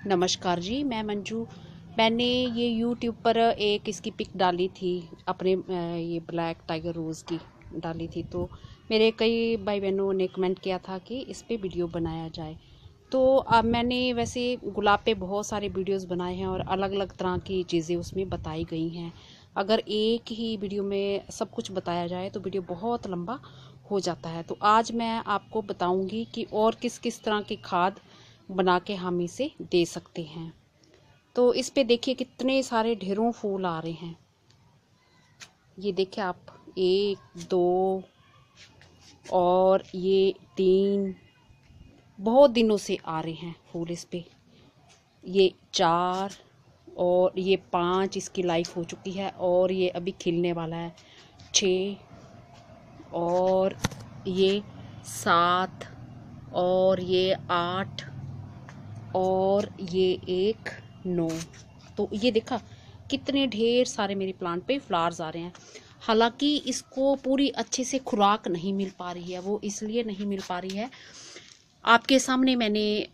नमस्कार जी, मैं मंजू। मैंने ये यूट्यूब पर एक इसकी पिक डाली थी अपने ये ब्लैक टाइगर रोज़ की डाली थी। तो मेरे कई भाई बहनों ने कमेंट किया था कि इस पे वीडियो बनाया जाए। तो अब मैंने वैसे गुलाब पे बहुत सारे वीडियोस बनाए हैं और अलग अलग तरह की चीज़ें उसमें बताई गई हैं। अगर एक ही वीडियो में सब कुछ बताया जाए तो वीडियो बहुत लंबा हो जाता है। तो आज मैं आपको बताऊंगी कि और किस किस तरह की खाद बना के हम इसे दे सकते हैं। तो इस पे देखिए कितने सारे ढेरों फूल आ रहे हैं। ये देखिए आप, 1 2 और ये 3, बहुत दिनों से आ रहे हैं फूल इस पे। ये 4 और ये 5 इसकी लाइफ हो चुकी है और ये अभी खिलने वाला है। 6 और ये 7 और ये 8 और ये 1 9। तो ये देखा कितने ढेर सारे मेरे प्लांट पे फ्लावर्स आ रहे हैं। हालांकि इसको पूरी अच्छे से खुराक नहीं मिल पा रही है। वो इसलिए नहीं मिल पा रही है, आपके सामने मैंने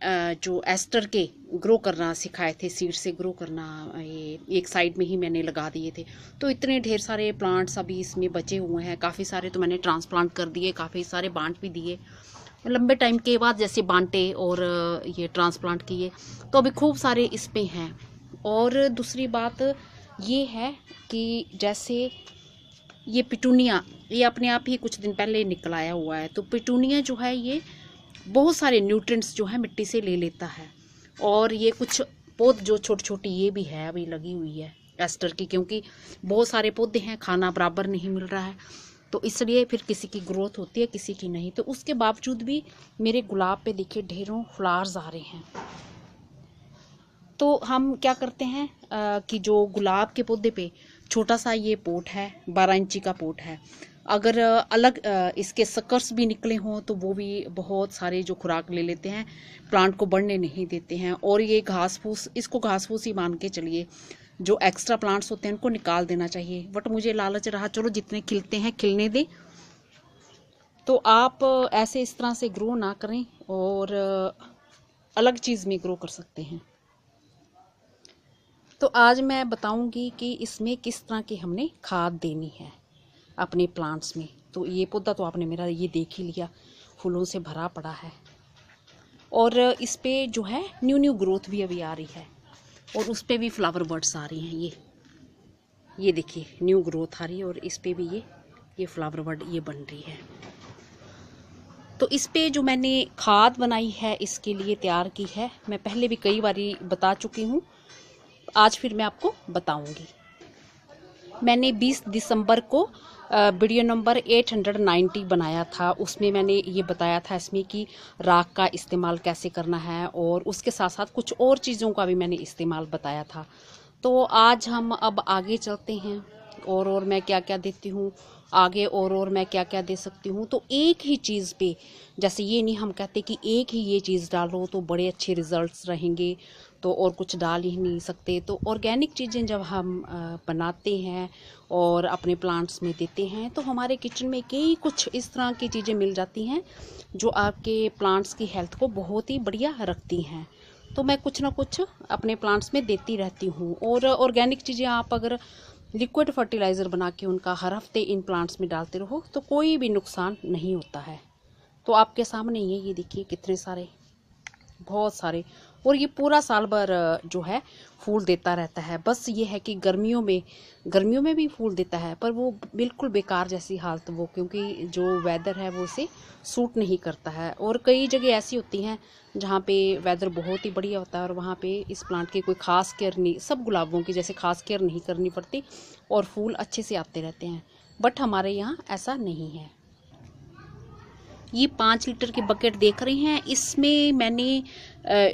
जो एस्टर के ग्रो करना सिखाए थे, सीड से ग्रो करना, ये एक साइड में ही मैंने लगा दिए थे। तो इतने ढेर सारे प्लांट्स अभी इसमें बचे हुए हैं। काफ़ी सारे तो मैंने ट्रांसप्लांट कर दिए, काफ़ी सारे बांट भी दिए लंबे टाइम के बाद, जैसे बांटे और ये ट्रांसप्लांट किए। तो अभी खूब सारे इसमें हैं। और दूसरी बात ये है कि जैसे ये पिटूनिया, ये अपने आप ही कुछ दिन पहले निकल आया हुआ है। तो पिटूनिया जो है ये बहुत सारे न्यूट्रिएंट्स जो है मिट्टी से ले लेता है। और ये कुछ पौध जो छोटी छोटी ये भी है अभी लगी हुई है एस्टर की, क्योंकि बहुत सारे पौधे हैं, खाना बराबर नहीं मिल रहा है। तो इसलिए फिर किसी की ग्रोथ होती है, किसी की नहीं। तो उसके बावजूद भी मेरे गुलाब पे देखिए ढेरों फ्लावर्स आ रहे हैं। तो हम क्या करते हैं कि जो गुलाब के पौधे पे छोटा सा ये पोट है, 12 इंची का पोट है। अगर अलग इसके सकर्स भी निकले हों तो वो भी बहुत सारे जो खुराक ले लेते हैं, प्लांट को बढ़ने नहीं देते हैं। और ये घास फूस, इसको घास फूस ही मान के चलिए। जो एक्स्ट्रा प्लांट्स होते हैं उनको निकाल देना चाहिए। बट मुझे लालच रहा, चलो जितने खिलते हैं खिलने दें। तो आप ऐसे इस तरह से ग्रो ना करें और अलग चीज़ में ग्रो कर सकते हैं। तो आज मैं बताऊंगी कि इसमें किस तरह की हमने खाद देनी है अपने प्लांट्स में। तो ये पौधा तो आपने मेरा ये देख ही लिया, फूलों से भरा पड़ा है। और इस पे जो है न्यू न्यू ग्रोथ भी अभी आ रही है और उस पे भी फ्लावर बर्ड्स आ रही हैं। ये देखिए न्यू ग्रोथ आ रही है और इस पे भी ये फ्लावर बर्ड ये बन रही है। तो इस पे जो मैंने खाद बनाई है इसके लिए तैयार की है, मैं पहले भी कई बारी बता चुकी हूँ। आज फिर मैं आपको बताऊंगी। मैंने 20 दिसंबर को वीडियो नंबर 890 बनाया था। उसमें मैंने ये बताया था इसमें कि राख का इस्तेमाल कैसे करना है और उसके साथ साथ कुछ और चीज़ों का भी मैंने इस्तेमाल बताया था। तो आज हम अब आगे चलते हैं और मैं क्या क्या देती हूँ आगे, और मैं क्या क्या दे सकती हूँ। तो एक ही चीज़ पे, जैसे ये नहीं हम कहते कि एक ही ये चीज़ डालो तो बड़े अच्छे रिजल्ट्स रहेंगे, तो और कुछ डाल ही नहीं सकते। तो ऑर्गेनिक चीज़ें जब हम बनाते हैं और अपने प्लांट्स में देते हैं तो हमारे किचन में कई कुछ इस तरह की चीज़ें मिल जाती हैं जो आपके प्लांट्स की हेल्थ को बहुत ही बढ़िया रखती हैं। तो मैं कुछ ना कुछ अपने प्लांट्स में देती रहती हूँ। और ऑर्गेनिक चीज़ें आप अगर लिक्विड फर्टिलाइज़र बना के उनका हर हफ्ते इन प्लांट्स में डालते रहो तो कोई भी नुकसान नहीं होता है। तो आपके सामने ये देखिए कितने सारे, बहुत सारे। और ये पूरा साल भर जो है फूल देता रहता है। बस ये है कि गर्मियों में भी फूल देता है, पर वो बिल्कुल बेकार जैसी हालत, वो क्योंकि जो वेदर है वो इसे सूट नहीं करता है। और कई जगह ऐसी होती हैं जहाँ पे वेदर बहुत ही बढ़िया होता है और वहाँ पे इस प्लांट की कोई ख़ास केयर नहीं, सब गुलाबों की जैसे ख़ास केयर नहीं करनी पड़ती और फूल अच्छे से आते रहते हैं। बट हमारे यहाँ ऐसा नहीं है। ये 5 लीटर की बकेट देख रहे हैं, इसमें मैंने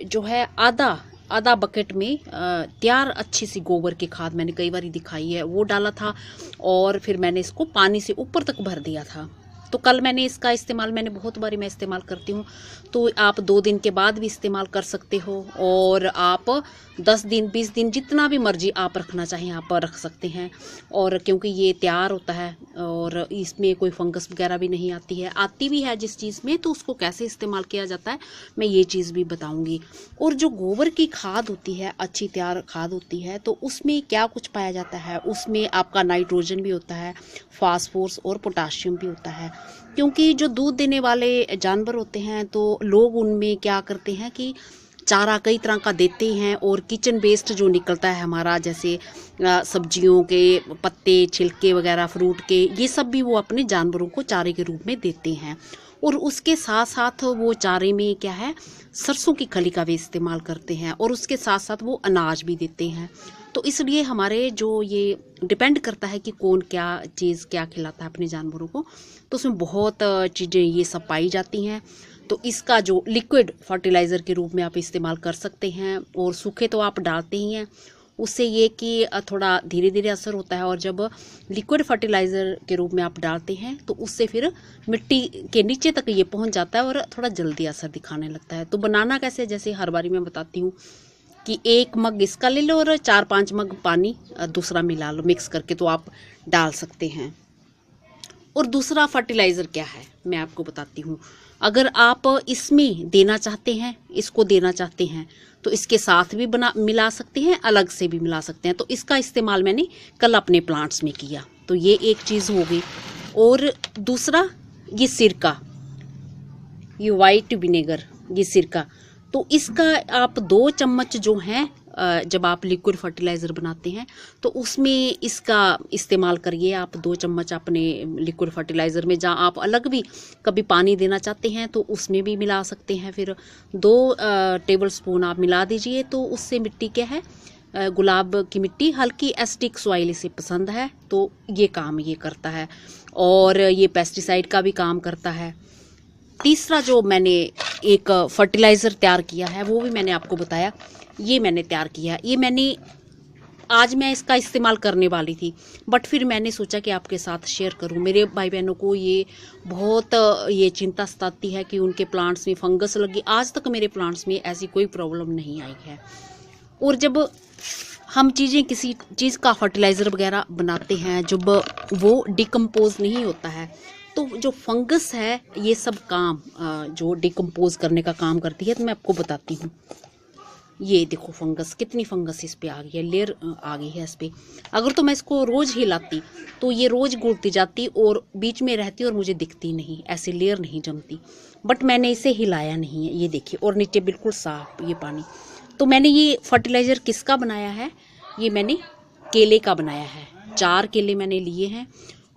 जो है आधा बकेट में तैयार अच्छी सी गोबर की खाद मैंने कई बार दिखाई है वो डाला था। और फिर मैंने इसको पानी से ऊपर तक भर दिया था तो कल मैंने इसका इस्तेमाल, मैंने बहुत बारी मैं इस्तेमाल करती हूँ, तो आप 2 दिन के बाद भी इस्तेमाल कर सकते हो, और आप 10 दिन 20 दिन जितना भी मर्जी आप रखना चाहें आप रख सकते हैं। और क्योंकि ये तैयार होता है और इसमें कोई फंगस वगैरह भी नहीं आती है, आती भी है जिस चीज़ में, तो उसको कैसे इस्तेमाल किया जाता है मैं ये चीज़ भी बताऊँगी। और जो गोबर की खाद होती है, अच्छी तैयार खाद होती है, तो उसमें क्या कुछ पाया जाता है, उसमें आपका नाइट्रोजन भी होता है, फास्फोरस और पोटाशियम भी होता है। क्योंकि जो दूध देने वाले जानवर होते हैं तो लोग उनमें क्या करते हैं कि चारा कई तरह का देते हैं, और किचन वेस्ट जो निकलता है हमारा, जैसे सब्जियों के पत्ते, छिलके वगैरह, फ्रूट के, ये सब भी वो अपने जानवरों को चारे के रूप में देते हैं। और उसके साथ साथ वो चारे में क्या है, सरसों की खली का भी इस्तेमाल करते हैं, और उसके साथ साथ वो अनाज भी देते हैं। तो इसलिए हमारे जो ये डिपेंड करता है कि कौन क्या चीज़ क्या खिलाता है अपने जानवरों को, तो उसमें बहुत चीज़ें ये सब पाई जाती हैं। तो इसका जो लिक्विड फर्टिलाइज़र के रूप में आप इस्तेमाल कर सकते हैं, और सूखे तो आप डालते ही हैं, उससे ये कि थोड़ा धीरे धीरे असर होता है, और जब लिक्विड फर्टिलाइज़र के रूप में आप डालते हैं तो उससे फिर मिट्टी के नीचे तक ये पहुंच जाता है और थोड़ा जल्दी असर दिखाने लगता है। तो बनाना कैसे, जैसे हर बारी मैं बताती हूँ कि 1 मग इसका ले लो और 4-5 मग पानी दूसरा मिला लो, मिक्स करके तो आप डाल सकते हैं। और दूसरा फर्टिलाइज़र क्या है मैं आपको बताती हूँ। अगर आप इसमें देना चाहते हैं, इसको देना चाहते हैं, तो इसके साथ भी मिला सकते हैं, अलग से भी मिला सकते हैं। तो इसका इस्तेमाल मैंने कल अपने प्लांट्स में किया, तो ये एक चीज़ हो गई। और दूसरा ये सिरका, ये वाइट विनेगर, ये सिरका, तो इसका आप 2 चम्मच जो हैं, जब आप लिक्विड फर्टिलाइज़र बनाते हैं तो उसमें इसका इस्तेमाल करिए आप। 2 चम्मच अपने लिक्विड फर्टिलाइज़र में, जहाँ आप अलग भी कभी पानी देना चाहते हैं तो उसमें भी मिला सकते हैं। फिर 2 टेबल स्पून आप मिला दीजिए, तो उससे मिट्टी क्या है, गुलाब की मिट्टी, हल्की एसिडिक सॉइल इसे पसंद है, तो ये काम ये करता है, और ये पेस्टिसाइड का भी काम करता है। तीसरा जो मैंने एक फर्टिलाइज़र तैयार किया है, वो भी मैंने आपको बताया, ये मैंने तैयार किया। ये मैंने आज मैं इसका इस्तेमाल करने वाली थी, बट फिर मैंने सोचा कि आपके साथ शेयर करूं। मेरे भाई बहनों को ये बहुत ये चिंता सताती है कि उनके प्लांट्स में फंगस लगी। आज तक मेरे प्लांट्स में ऐसी कोई प्रॉब्लम नहीं आई है। और जब हम किसी चीज़ का फर्टिलाइज़र वगैरह बनाते हैं, जब वो डिकम्पोज नहीं होता है, तो जो फंगस है ये सब काम जो डिकम्पोज करने का काम करती है, तो मैं आपको बताती हूँ। ये देखो फंगस, कितनी फंगस इस पे आ गई है, लेयर आ गई है इस पे। अगर तो मैं इसको रोज़ हिलाती तो ये रोज़ घुलती जाती और बीच में रहती और मुझे दिखती नहीं, ऐसी लेयर नहीं जमती। बट मैंने इसे हिलाया नहीं है, ये देखिए, और नीचे बिल्कुल साफ ये पानी। तो मैंने ये फर्टिलाइज़र किसका बनाया है, ये मैंने केले का बनाया है। 4 केले मैंने लिए हैं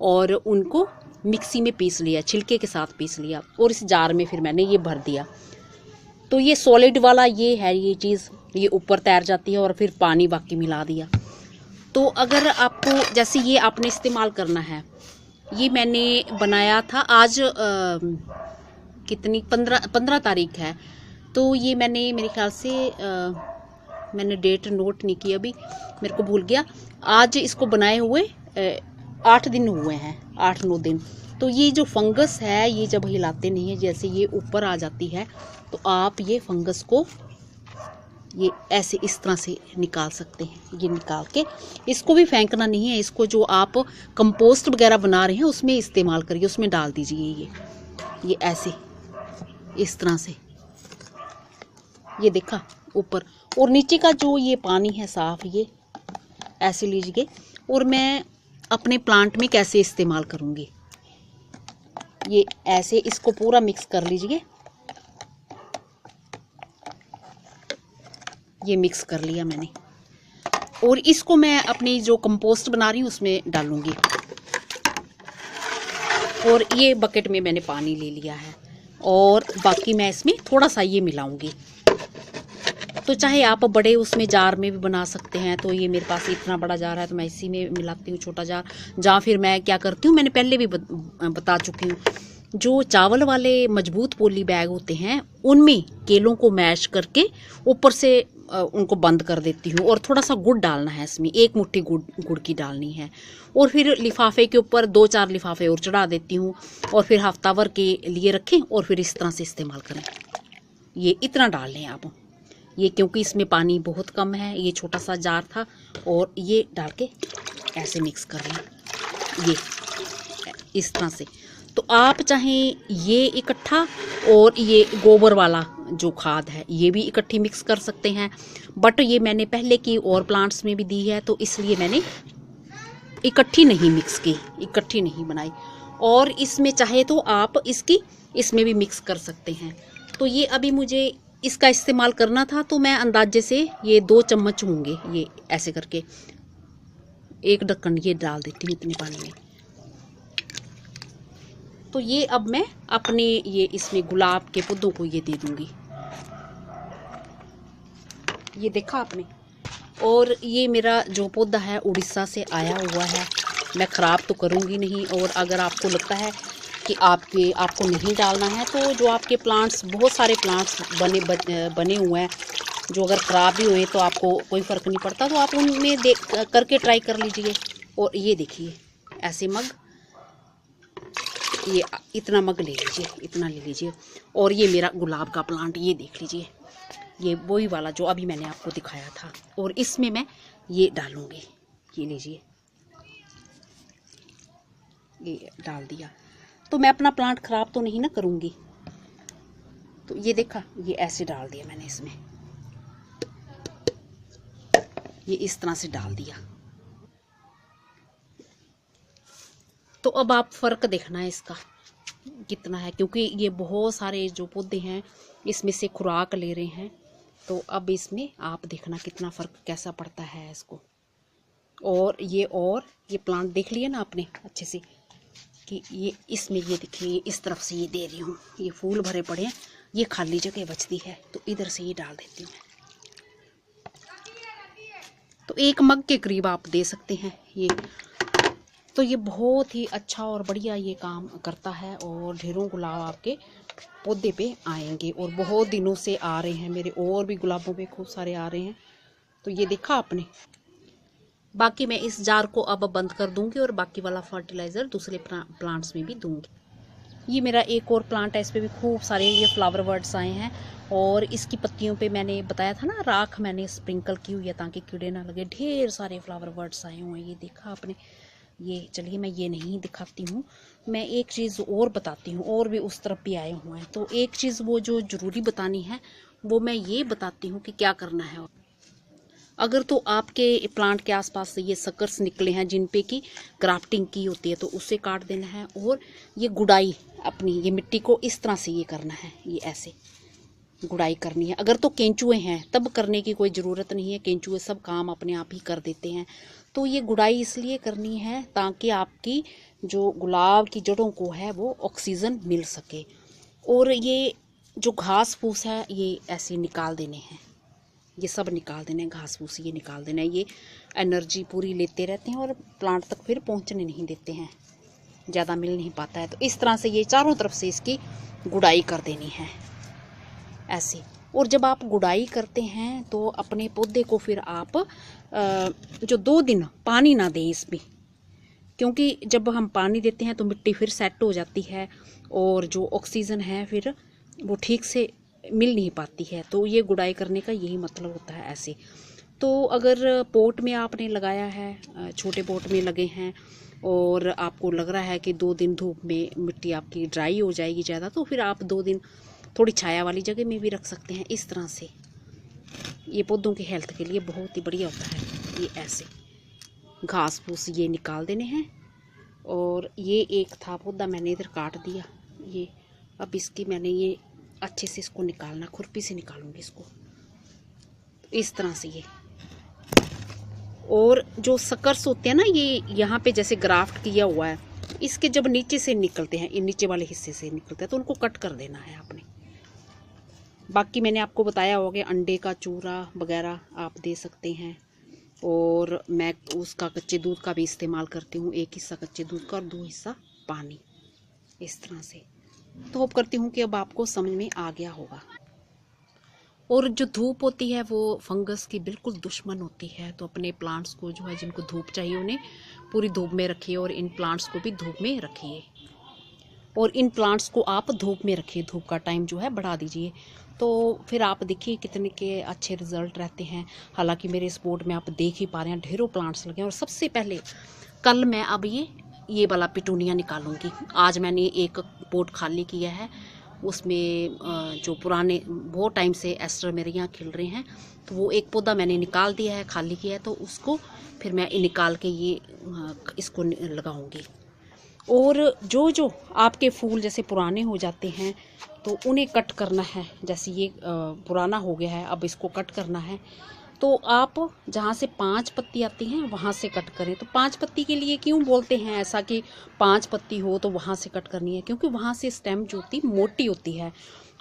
और उनको मिक्सी में पीस लिया, छिलके के साथ पीस लिया, और इस जार में फिर मैंने ये भर दिया। तो ये सॉलिड वाला ये है, ये चीज़ ये ऊपर तैर जाती है, और फिर पानी बाकी मिला दिया। तो अगर आपको जैसे ये आपने इस्तेमाल करना है, ये मैंने बनाया था आज कितनी 15 तारीख है, तो ये मैंने मेरे ख्याल से मैंने डेट नोट नहीं की, अभी मेरे को भूल गया। आज इसको बनाए हुए 8 दिन हुए हैं, 8-9 दिन। तो ये जो फंगस है, ये जब हिलाते नहीं है, जैसे ये ऊपर आ जाती है, तो आप ये फंगस को ये ऐसे इस तरह से निकाल सकते हैं। ये निकाल के इसको भी फेंकना नहीं है, इसको जो आप कंपोस्ट वगैरह बना रहे हैं उसमें इस्तेमाल करिए, उसमें डाल दीजिए। ये ऐसे इस तरह से, ये देखा ऊपर और नीचे का जो ये पानी है साफ, ये ऐसे लीजिए। और मैं अपने प्लांट में कैसे इस्तेमाल करूँगी, ये ऐसे इसको पूरा मिक्स कर लीजिए। ये मिक्स कर लिया मैंने, और इसको मैं अपनी जो कंपोस्ट बना रही हूँ उसमें डालूंगी। और ये बकेट में मैंने पानी ले लिया है, और बाकी मैं इसमें थोड़ा सा ये मिलाऊंगी। तो चाहे आप बड़े उसमें जार में भी बना सकते हैं, तो ये मेरे पास इतना बड़ा जार है तो मैं इसी में मिलाती हूँ, छोटा जार। जहाँ फिर मैं क्या करती हूँ, मैंने पहले भी बता चुकी हूँ, जो चावल वाले मजबूत पोली बैग होते हैं उनमें केलों को मैश करके ऊपर से उनको बंद कर देती हूँ। और थोड़ा सा गुड़ डालना है इसमें, 1 मुट्ठी गुड़ की डालनी है। और फिर लिफाफे के ऊपर 2-4 लिफाफे और चढ़ा देती हूँ और फिर हफ्ता भर के लिए रखें और फिर इस तरह से इस्तेमाल करें। ये इतना डाल लें आप, ये क्योंकि इसमें पानी बहुत कम है, ये छोटा सा जार था, और ये डाल के ऐसे मिक्स कर लें, ये इस तरह से। तो आप चाहें ये इकट्ठा और ये गोबर वाला जो खाद है ये भी इकट्ठी मिक्स कर सकते हैं, बट ये मैंने पहले की और प्लांट्स में भी दी है तो इसलिए मैंने इकट्ठी नहीं मिक्स की, इकट्ठी नहीं बनाई। और इसमें चाहे तो आप इसमें भी मिक्स कर सकते हैं। तो ये अभी मुझे इसका इस्तेमाल करना था तो मैं अंदाजे से ये 2 चम्मच होंगे, ये ऐसे करके 1 ढक्कन ये डाल देती हूँ इतने पानी में। तो ये अब मैं अपने ये इसमें गुलाब के पौधों को ये दे दूंगी, ये देखा आपने। और ये मेरा जो पौधा है उड़ीसा से आया हुआ है, मैं ख़राब तो करूँगी नहीं। और अगर आपको लगता है कि आपको नहीं डालना है तो जो आपके प्लांट्स, बहुत सारे प्लांट्स बने हुए हैं जो अगर ख़राब भी हुए तो आपको कोई फ़र्क नहीं पड़ता, तो आप उनमें करके ट्राई कर लीजिए। और ये देखिए ऐसे मग, ये इतना मग ले लीजिए, इतना ले लीजिए। और ये मेरा गुलाब का प्लांट, ये देख लीजिए, ये वही वाला जो अभी मैंने आपको दिखाया था। और इसमें मैं ये डालूँगी, ये लीजिए, ये डाल दिया। तो मैं अपना प्लांट ख़राब तो नहीं ना करूँगी। तो ये देखा, ये ऐसे डाल दिया मैंने इसमें, ये इस तरह से डाल दिया। तो अब आप फ़र्क देखना है इसका कितना है, क्योंकि ये बहुत सारे जो पौधे हैं इसमें से खुराक ले रहे हैं। तो अब इसमें आप देखना कितना फ़र्क कैसा पड़ता है इसको। और ये प्लांट देख लिया ना आपने अच्छे से कि ये इसमें, ये देखिए इस तरफ से ये दे रही हूँ, ये फूल भरे पड़े हैं, ये खाली जगह बचती है तो इधर से ये डाल देती हूँ। तो 1 मग के करीब आप दे सकते हैं ये। तो ये बहुत ही अच्छा और बढ़िया ये काम करता है और ढेरों गुलाब आपके पौधे पे आएंगे। और बहुत दिनों से आ रहे हैं मेरे, और भी गुलाबों पे खूब सारे आ रहे हैं। तो ये देखा आपने। बाकी मैं इस जार को अब बंद कर दूंगी और बाकी वाला फर्टिलाइज़र दूसरे प्लांट्स में भी दूंगी। ये मेरा एक और प्लांट है, इस पर भी खूब सारे ये फ्लावर बर्ड्स आए हैं। और इसकी पत्तियों पे मैंने बताया था ना, राख मैंने स्प्रिंकल की हुई है ताकि कीड़े ना लगे। ढेर सारे फ्लावर बर्ड्स आए हुए हैं, ये देखा आपने। ये चलिए मैं ये नहीं दिखाती हूँ, मैं एक चीज़ और बताती हूँ, और भी उस तरफ भी आए हुए हैं। तो एक चीज़ वो जो ज़रूरी बतानी है वो मैं ये बताती हूँ कि क्या करना है। अगर तो आपके प्लांट के आसपास से ये सकर्स निकले हैं जिन पे की ग्राफ्टिंग की होती है तो उसे काट देना है। और ये गुड़ाई अपनी, ये मिट्टी को इस तरह से ये करना है, ये ऐसे गुड़ाई करनी है। अगर तो केंचुए हैं तब करने की कोई ज़रूरत नहीं है, केंचुए सब काम अपने आप ही कर देते हैं। तो ये गुड़ाई इसलिए करनी है ताकि आपकी जो गुलाब की जड़ों को है वो ऑक्सीजन मिल सके। और ये जो घास फूस है ये ऐसे निकाल देने हैं, ये सब निकाल देने हैं, घास फूस ये निकाल देना है। ये एनर्जी पूरी लेते रहते हैं और प्लांट तक फिर पहुंचने नहीं देते हैं, ज़्यादा मिल नहीं पाता है। तो इस तरह से ये चारों तरफ से इसकी गुड़ाई कर देनी है ऐसे। और जब आप गुड़ाई करते हैं तो अपने पौधे को फिर आप जो 2 दिन पानी ना दें इसमें, क्योंकि जब हम पानी देते हैं तो मिट्टी फिर सेट हो जाती है और जो ऑक्सीजन है फिर वो ठीक से मिल नहीं पाती है। तो ये गुड़ाई करने का यही मतलब होता है ऐसे। तो अगर पोट में आपने लगाया है, छोटे पोट में लगे हैं और आपको लग रहा है कि 2 दिन धूप में मिट्टी आपकी ड्राई हो जाएगी ज़्यादा, तो फिर आप 2 दिन थोड़ी छाया वाली जगह में भी रख सकते हैं। इस तरह से ये पौधों की हेल्थ के लिए बहुत ही बढ़िया होता है। ये ऐसे घास फूस ये निकाल देने हैं। और ये एक था पौधा मैंने इधर काट दिया, ये अब इसकी मैंने ये अच्छे से इसको निकालना, खुरपी से निकालूंगी इसको इस तरह से ये। और जो सकर्स होते हैं ना, ये यहाँ पे जैसे ग्राफ्ट किया हुआ है, इसके जब नीचे से निकलते हैं, ये नीचे वाले हिस्से से निकलते हैं तो उनको कट कर देना है आपने। बाकी मैंने आपको बताया होगा अंडे का चूरा वगैरह आप दे सकते हैं। और मैं उसका कच्चे दूध का भी इस्तेमाल करती हूँ, 1 हिस्सा कच्चे दूध का और 2 हिस्सा पानी, इस तरह से। तो होप करती हूँ कि अब आपको समझ में आ गया होगा। और जो धूप होती है वो फंगस की बिल्कुल दुश्मन होती है। तो अपने प्लांट्स को जो है, जिनको धूप चाहिए, उन्हें पूरी धूप में रखिए और इन प्लांट्स को भी धूप में रखिए। और इन प्लांट्स को आप धूप में रखिए, धूप का टाइम जो है बढ़ा दीजिए। तो फिर आप देखिए कितने के अच्छे रिजल्ट रहते हैं। हालांकि मेरे इस बोर्ड में आप देख ही पा रहे हैं ढेरों प्लांट्स लगे हैं। और सबसे पहले कल मैं अब ये वाला पिटूनिया निकालूंगी। आज मैंने एक पोट खाली किया है, उसमें जो पुराने बहुत टाइम से एस्टर मेरे यहाँ खिल रहे हैं, तो वो एक पौधा मैंने निकाल दिया है, खाली किया है। तो उसको फिर मैं निकाल के इसको लगाऊंगी। और जो आपके फूल जैसे पुराने हो जाते हैं तो उन्हें कट करना है। जैसे ये पुराना हो गया है, अब इसको कट करना है। तो आप जहाँ से 5 पत्ती आती हैं वहाँ से कट करें। तो 5 पत्ती के लिए क्यों बोलते हैं ऐसा कि 5 पत्ती हो तो वहाँ से कट करनी है? क्योंकि वहाँ से स्टेम जो होती मोटी होती है,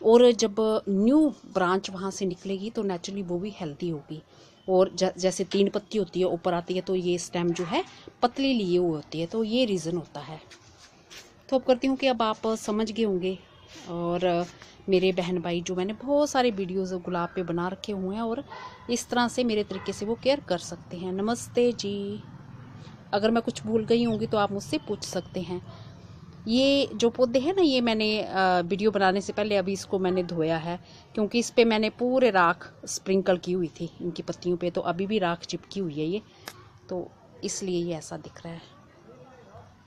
और जब न्यू ब्रांच वहाँ से निकलेगी तो नेचुरली वो भी हेल्दी होगी। और जैसे 3 पत्ती होती है ऊपर आती है, तो ये स्टेम जो है पतली लिए हुए होती है। तो ये रीज़न होता है। तो अब करती हूँ कि अब आप समझ गए होंगे। और मेरे बहन भाई, जो मैंने बहुत सारे वीडियोज़ गुलाब पे बना रखे हुए हैं, और इस तरह से मेरे तरीके से वो केयर कर सकते हैं। नमस्ते जी। अगर मैं कुछ भूल गई होंगी तो आप मुझसे पूछ सकते हैं। ये जो पौधे हैं ना, ये मैंने वीडियो बनाने से पहले अभी इसको मैंने धोया है, क्योंकि इस पे मैंने पूरे राख स्प्रिंकल की हुई थी इनकी पत्तियों पे। तो अभी भी राख चिपकी हुई है ये, तो इसलिए ये ऐसा दिख रहा है।